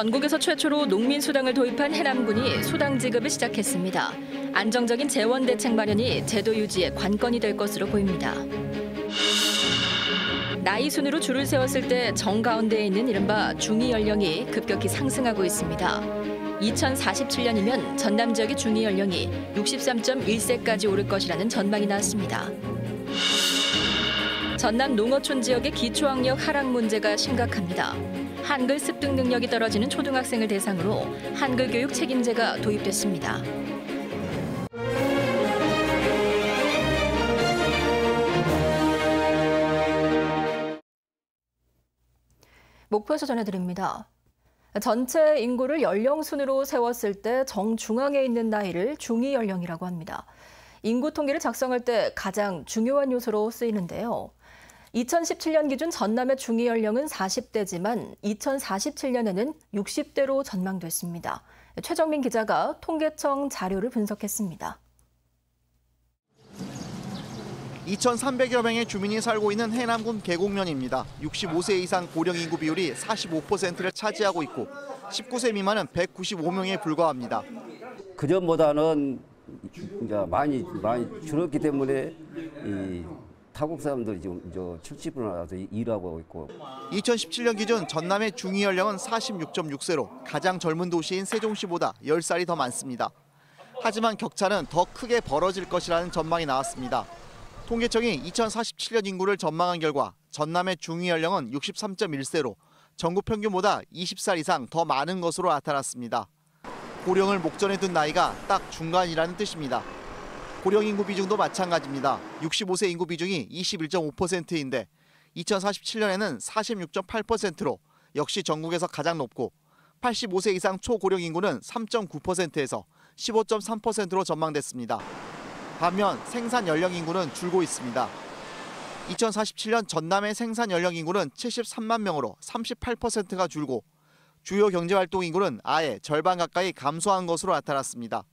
전국에서 최초로 농민수당을 도입한 해남군이 수당 지급을 시작했습니다. 안정적인 재원 대책 마련이 제도 유지의 관건이 될 것으로 보입니다. 나이 순으로 줄을 세웠을 때 정가운데에 있는 이른바 중위 연령이 급격히 상승하고 있습니다. 2047년이면 전남 지역의 중위 연령이 63.1세까지 오를 것이라는 전망이 나왔습니다. 전남 농어촌 지역의 기초학력 하락 문제가 심각합니다. 한글 습득 능력이 떨어지는 초등학생을 대상으로 한글 교육 책임제가 도입됐습니다. 목포에서 전해드립니다. 전체 인구를 연령 순으로 세웠을 때 정중앙에 있는 나이를 중위 연령이라고 합니다. 인구 통계를 작성할 때 가장 중요한 요소로 쓰이는데요. 2017년 기준 전남의 중위 연령은 40대지만 2047년에는 60대로 전망됐습니다. 최정민 기자가 통계청 자료를 분석했습니다. 2,300여 명의 주민이 살고 있는 해남군 계곡면입니다. 65세 이상 고령 인구 비율이 45%를 차지하고 있고 19세 미만은 195명에 불과합니다. 그전보다는 이제 많이 줄었기 때문에 타국 사람들이 지금 70% 나와서 일하고 있고. 2017년 기준 전남의 중위 연령은 46.6세로 가장 젊은 도시인 세종시보다 10살이 더 많습니다. 하지만 격차는 더 크게 벌어질 것이라는 전망이 나왔습니다. 통계청이 2047년 인구를 전망한 결과 전남의 중위 연령은 63.1세로 전국 평균보다 20살 이상 더 많은 것으로 나타났습니다. 고령을 목전에 둔 나이가 딱 중간이라는 뜻입니다. 고령 인구 비중도 마찬가지입니다. 65세 인구 비중이 21.5%인데 2047년에는 46.8%로 역시 전국에서 가장 높고 85세 이상 초고령 인구는 3.9%에서 15.3%로 전망됐습니다. 반면 생산 연령 인구는 줄고 있습니다. 2047년 전남의 생산 연령 인구는 73만 명으로 38%가 줄고 주요 경제활동 인구는 아예 절반 가까이 감소한 것으로 나타났습니다.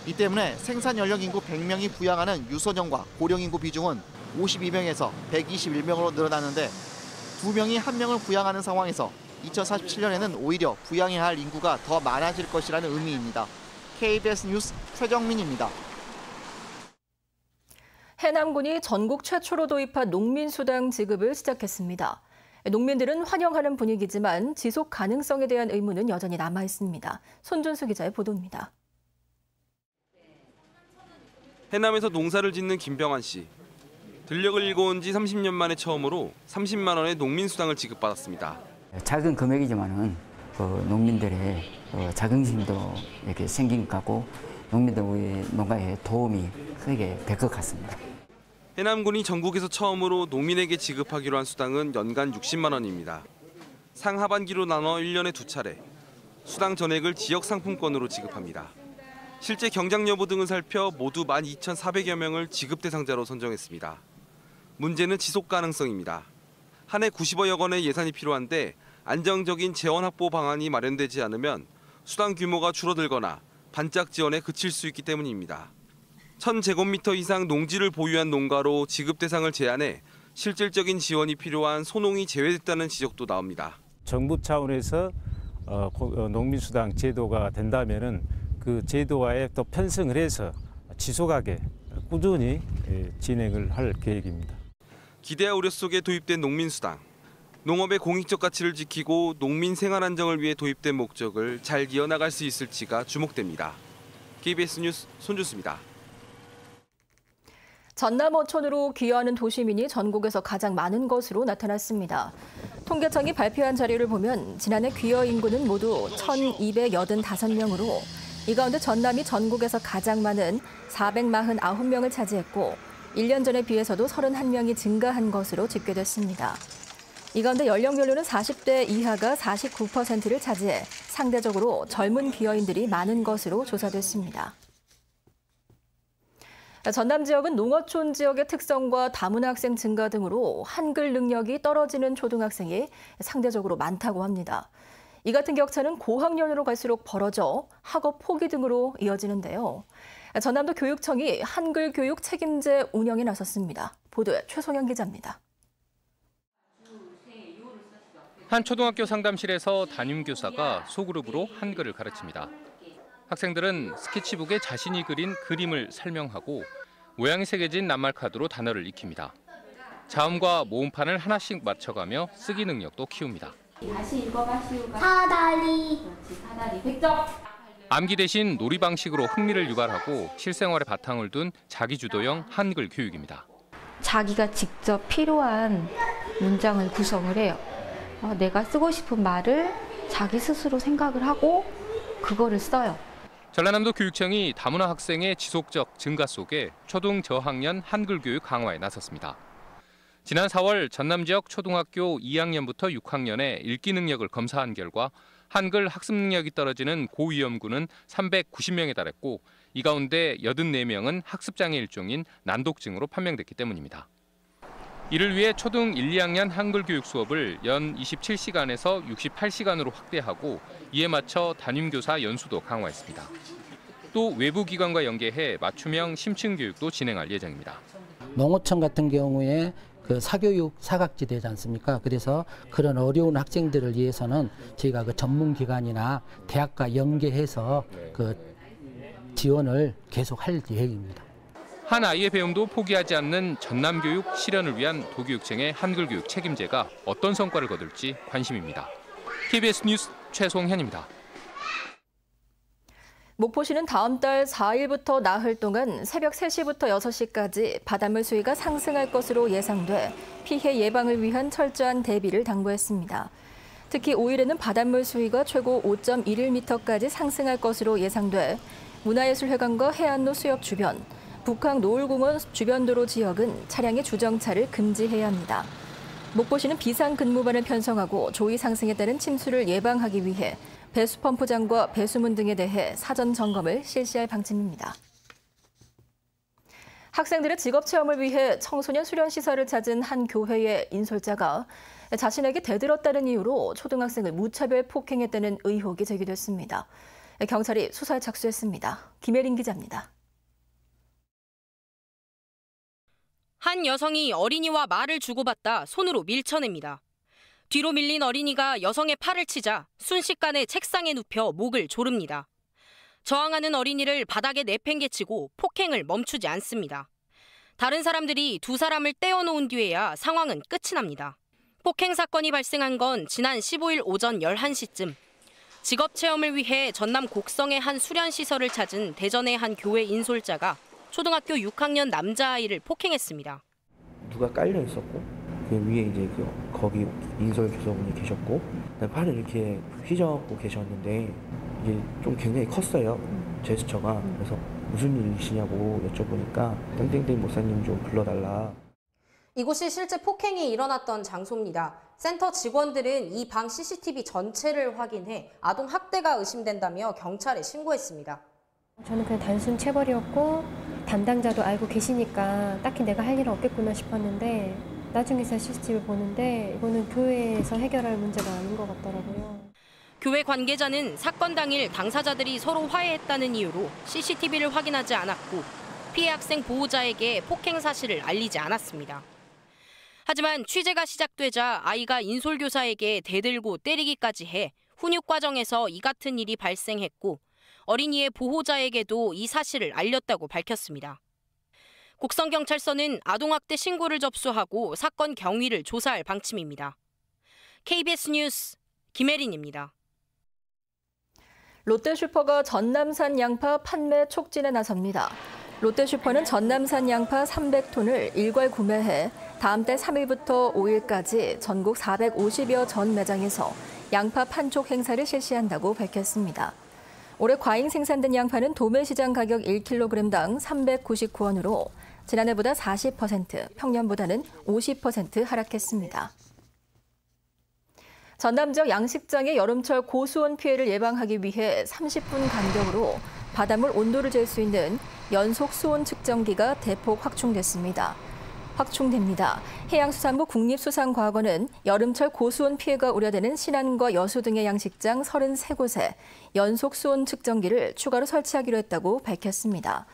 이 때문에 생산 연령 인구 100명이 부양하는 유소년과 고령 인구 비중은 52명에서 121명으로 늘어나는데 2명이 1명을 부양하는 상황에서 2047년에는 오히려 부양해야 할 인구가 더 많아질 것이라는 의미입니다. KBS 뉴스 최정민입니다. 해남군이 전국 최초로 도입한 농민수당 지급을 시작했습니다. 농민들은 환영하는 분위기지만 지속 가능성에 대한 의문은 여전히 남아 있습니다. 손준수 기자의 보도입니다. 해남에서 농사를 짓는 김병환 씨. 들녘을 일궈온 지 30년 만에 처음으로 30만 원의 농민수당을 지급받았습니다. 작은 금액이지만은 농민들의 자긍심도 이렇게 생긴 것 같고 농민들의 농가에 도움이 크게 될 것 같습니다. 해남군이 전국에서 처음으로 농민에게 지급하기로 한 수당은 연간 60만 원입니다. 상하반기로 나눠 1년에 2차례. 수당 전액을 지역 상품권으로 지급합니다. 실제 경작 여부 등을 살펴 모두 12,400여 명을 지급 대상자로 선정했습니다. 문제는 지속 가능성입니다. 한 해 90여억 원의 예산이 필요한데 안정적인 재원 확보 방안이 마련되지 않으면 수당 규모가 줄어들거나 반짝 지원에 그칠 수 있기 때문입니다. 1,000제곱미터 이상 농지를 보유한 농가로 지급 대상을 제한해 실질적인 지원이 필요한 소농이 제외됐다는 지적도 나옵니다. 정부 차원에서 농민수당 제도가 된다면은 그 제도와에 또 편성을 해서 지속하게 꾸준히 진행을 할 계획입니다. 기대와 우려 속에 도입된 농민수당. 농업의 공익적 가치를 지키고 농민 생활 안정을 위해 도입된 목적을 잘 이어나갈 수 있을지가 주목됩니다. KBS 뉴스 손준수입니다. 전남 어촌으로 귀화하는 도시민이 전국에서 가장 많은 것으로 나타났습니다. 통계청이 발표한 자료를 보면 지난해 귀화 인구는 모두 1,285명으로 이 가운데 전남이 전국에서 가장 많은 449명을 차지했고 1년 전에 비해서도 31명이 증가한 것으로 집계됐습니다. 이 가운데 연령별로는 40대 이하가 49%를 차지해 상대적으로 젊은 귀화인들이 많은 것으로 조사됐습니다. 전남 지역은 농어촌 지역의 특성과 다문화 학생 증가 등으로 한글 능력이 떨어지는 초등학생이 상대적으로 많다고 합니다. 이 같은 격차는 고학년으로 갈수록 벌어져 학업 포기 등으로 이어지는데요. 전남도 교육청이 한글 교육 책임제 운영에 나섰습니다. 보도에 최송영 기자입니다. 한 초등학교 상담실에서 담임교사가 소그룹으로 한글을 가르칩니다. 학생들은 스케치북에 자신이 그린 그림을 설명하고 모양이 새겨진 낱말 카드로 단어를 익힙니다. 자음과 모음판을 하나씩 맞춰가며 쓰기 능력도 키웁니다. 다시 읽어봐, 시우가. 사다리. 그렇지, 사다리. 100점. 암기 대신 놀이 방식으로 흥미를 유발하고 실생활에 바탕을 둔 자기주도형 한글 교육입니다. 자기가 직접 필요한 문장을 구성을 해요. 내가 쓰고 싶은 말을 자기 스스로 생각을 하고 그거를 써요. 전라남도 교육청이 다문화 학생의 지속적 증가 속에 초등 저학년 한글 교육 강화에 나섰습니다. 지난 4월 전남 지역 초등학교 2학년부터 6학년의 읽기 능력을 검사한 결과 한글 학습 능력이 떨어지는 고위험군은 390명에 달했고 이 가운데 84명은 학습장애 일종인 난독증으로 판명됐기 때문입니다. 이를 위해 초등 1, 2학년 한글 교육 수업을 연 27시간에서 68시간으로 확대하고 이에 맞춰 담임교사 연수도 강화했습니다. 또 외부 기관과 연계해 맞춤형 심층 교육도 진행할 예정입니다. 농어촌 같은 경우에 그 사교육 사각지대지 않습니까? 그래서 그런 어려운 학생들을 위해서는 저희가 그 전문기관이나 대학과 연계해서 그 지원을 계속 할 계획입니다. 한 아이의 배움도 포기하지 않는 전남교육 실현을 위한 도교육청의 한글교육 책임제가 어떤 성과를 거둘지 관심입니다. KBS 뉴스 최송현입니다. 목포시는 다음 달 4일부터 나흘 동안 새벽 3시부터 6시까지 바닷물 수위가 상승할 것으로 예상돼 피해 예방을 위한 철저한 대비를 당부했습니다. 특히 5일에는 바닷물 수위가 최고 5.11m까지 상승할 것으로 예상돼 문화예술회관과 해안로 수협 주변, 북항 노을공원 주변 도로 지역은 차량의 주정차를 금지해야 합니다. 목포시는 비상근무반을 편성하고 조위 상승에 따른 침수를 예방하기 위해 배수펌프장과 배수문 등에 대해 사전 점검을 실시할 방침입니다. 학생들의 직업체험을 위해 청소년 수련시설을 찾은 한 교회의 인솔자가 자신에게 대들었다는 이유로 초등학생을 무차별 폭행했다는 의혹이 제기됐습니다. 경찰이 수사에 착수했습니다. 김혜린 기자입니다. 한 여성이 어린이와 말을 주고받다 손으로 밀쳐냅니다. 뒤로 밀린 어린이가 여성의 팔을 치자 순식간에 책상에 눕혀 목을 조릅니다. 저항하는 어린이를 바닥에 내팽개치고 폭행을 멈추지 않습니다. 다른 사람들이 두 사람을 떼어놓은 뒤에야 상황은 끝이 납니다. 폭행 사건이 발생한 건 지난 15일 오전 11시쯤. 직업체험을 위해 전남 곡성의 한 수련시설을 찾은 대전의 한 교회 인솔자가 초등학교 6학년 남자아이를 폭행했습니다. 누가 깔려 있었고 그 위에 이제 거기 인솔 교사분이 계셨고 팔을 이렇게 휘저고 계셨는데 이게 좀 굉장히 컸어요. 제스처가. 그래서 무슨 일이시냐고 여쭤보니까 땡땡땡 목사님 좀 불러달라. 이곳이 실제 폭행이 일어났던 장소입니다. 센터 직원들은 이 방 CCTV 전체를 확인해 아동 학대가 의심된다며 경찰에 신고했습니다. 저는 그냥 단순 체벌이었고 담당자도 알고 계시니까 딱히 내가 할 일은 없겠구나 싶었는데 나중에서 CCTV 보는데 이거는 교회에서 해결할 문제가 아닌 것 같더라고요. 교회 관계자는 사건 당일 당사자들이 서로 화해했다는 이유로 CCTV를 확인하지 않았고 피해 학생 보호자에게 폭행 사실을 알리지 않았습니다. 하지만 취재가 시작되자 아이가 인솔교사에게 대들고 때리기까지 해 훈육 과정에서 이 같은 일이 발생했고 어린이의 보호자에게도 이 사실을 알렸다고 밝혔습니다. 곡성경찰서는 아동학대 신고를 접수하고 사건 경위를 조사할 방침입니다. KBS 뉴스 김혜린입니다. 롯데슈퍼가 전남산 양파 판매 촉진에 나섭니다. 롯데슈퍼는 전남산 양파 300톤을 일괄 구매해 다음 달 3일부터 5일까지 전국 450여 전 매장에서 양파 판촉 행사를 실시한다고 밝혔습니다. 올해 과잉 생산된 양파는 도매시장 가격 1kg당 399원으로 지난해보다 40%, 평년보다는 50% 하락했습니다. 전남 지역 양식장의 여름철 고수온 피해를 예방하기 위해 30분 간격으로 바닷물 온도를 잴 수 있는 연속 수온 측정기가 대폭 확충됩니다. 해양수산부 국립수산과학원은 여름철 고수온 피해가 우려되는 신안과 여수 등의 양식장 33곳에 연속 수온 측정기를 추가로 설치하기로 했다고 밝혔습니다.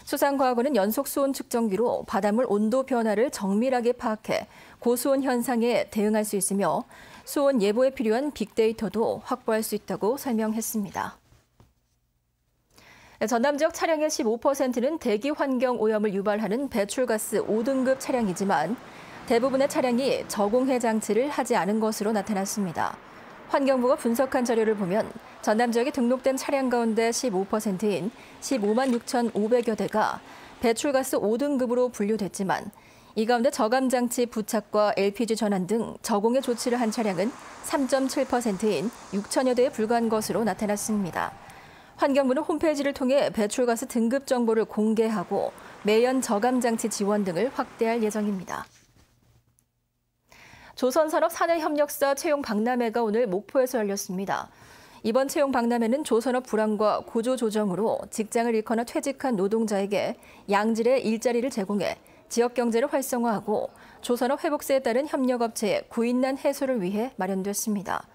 수상과학원은 연속 수온 측정기로 바닷물 온도 변화를 정밀하게 파악해 고수온 현상에 대응할 수 있으며 수온 예보에 필요한 빅데이터도 확보할 수 있다고 설명했습니다. 전남 지역 차량의 15%는 대기 환경 오염을 유발하는 배출가스 5등급 차량이지만 대부분의 차량이 저공해 장치를 하지 않은 것으로 나타났습니다. 환경부가 분석한 자료를 보면 전남 지역에 등록된 차량 가운데 15%인 15만 6,500여 대가 배출가스 5등급으로 분류됐지만 이 가운데 저감장치 부착과 LPG 전환 등 저공해 조치를 한 차량은 3.7%인 6천여 대에 불과한 것으로 나타났습니다. 환경부는 홈페이지를 통해 배출가스 등급 정보를 공개하고 매연 저감장치 지원 등을 확대할 예정입니다. 조선산업사내협력사 채용 박람회가 오늘 목포에서 열렸습니다. 이번 채용 박람회는 조선업 불황과 구조조정으로 직장을 잃거나 퇴직한 노동자에게 양질의 일자리를 제공해 지역 경제를 활성화하고 조선업 회복세에 따른 협력업체의 구인난 해소를 위해 마련됐습니다.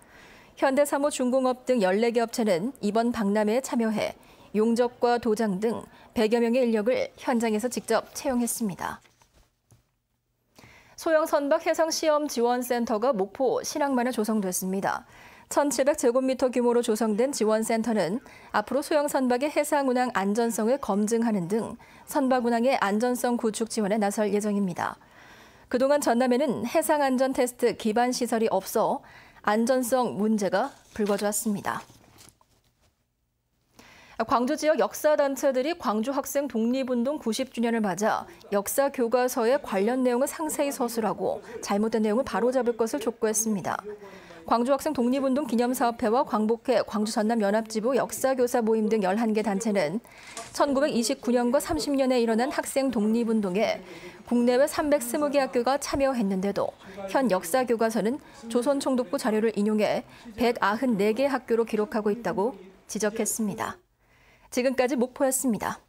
현대사무 중공업 등 14개 업체는 이번 박람회에 참여해 용접과 도장 등 100여 명의 인력을 현장에서 직접 채용했습니다. 소형 선박 해상 시험 지원센터가 목포 신항만에 조성됐습니다. 1,700제곱미터 규모로 조성된 지원센터는 앞으로 소형 선박의 해상 운항 안전성을 검증하는 등 선박 운항의 안전성 구축 지원에 나설 예정입니다. 그동안 전남에는 해상 안전 테스트 기반 시설이 없어 안전성 문제가 불거졌습니다. 광주 지역 역사단체들이 광주 학생 독립운동 90주년을 맞아 역사 교과서에 관련 내용을 상세히 서술하고 잘못된 내용을 바로잡을 것을 촉구했습니다. 광주 학생 독립운동 기념사업회와 광복회 광주 전남 연합지부 역사교사 모임 등 11개 단체는 1929년과 30년에 일어난 학생 독립운동에 국내외 320개 학교가 참여했는데도 현 역사교과서는 조선총독부 자료를 인용해 194개 학교로 기록하고 있다고 지적했습니다. 지금까지 목포였습니다.